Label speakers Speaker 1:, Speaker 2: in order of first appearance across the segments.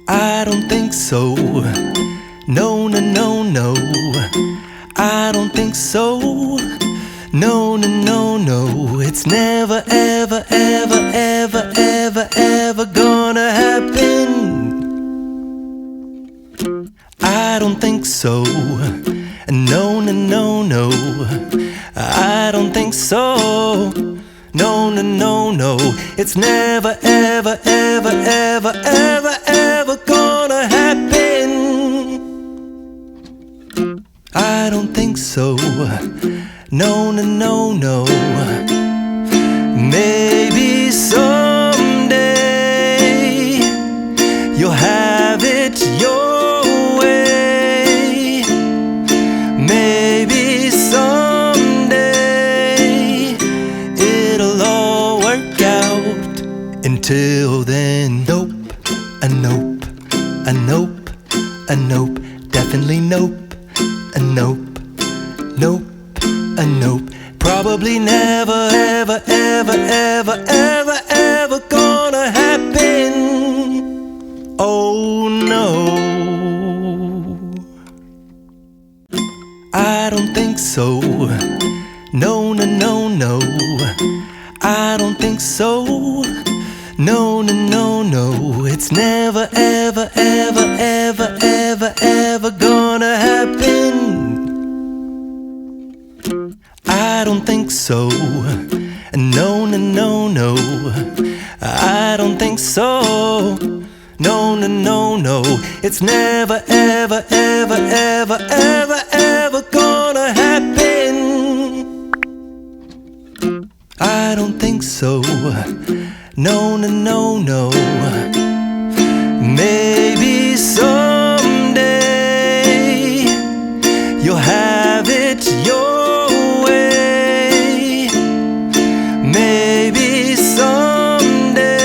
Speaker 1: I don't think so. No, no, no, no. I don't think so. No, no, no, no. It's never, ever, ever, ever, ever, ever gonna happen. I don't think so. No, no, no, no. I don't think so. No, no, no, no. It's never, ever, ever, ever, ever, ever gonna happen. I don't think so. No, no, no, no. Maybe someday you'll have it your way. Maybe someday it'll all work out. Until then, nope, a nope, a nope, a nope, definitely nope, a nope, nope, a nope. Probably never, ever, ever, ever, ever, ever gonna happen. Oh no, I don't think so. No, no, no, no. I don't think so. No, no, no, no. It's never, ever, ever, ever, ever, ever gonna happen. I don't think so. No, no, no, no. I don't think so. No, no, no, no. It's never, ever, ever, ever, ever, ever gonna happen. I don't think so. No, no, no, no. Maybe someday you'll have it your way. Maybe someday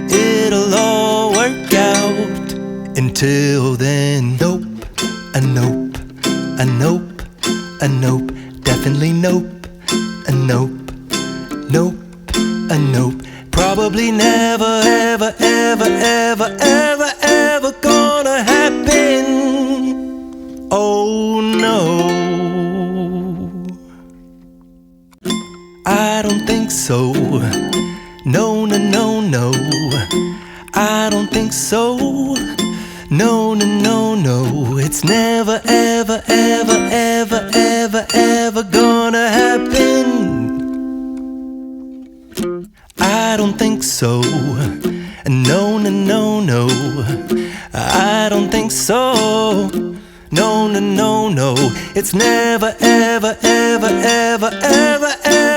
Speaker 1: it'll all work out. Until then, nope, a nope, a nope, a nope, definitely nope, a nope, nope, a nope. Probably never, ever, ever, ever, ever, ever gonna happen. Oh no, I don't think so. No, no, no, no. I don't think so. No, no, no, no. It's never, ever, ever, ever, ever, ever gonna happen. I don't think so. No, no, no, no. I don't think so. No, no, no, no. It's never, ever, ever, ever, ever, ever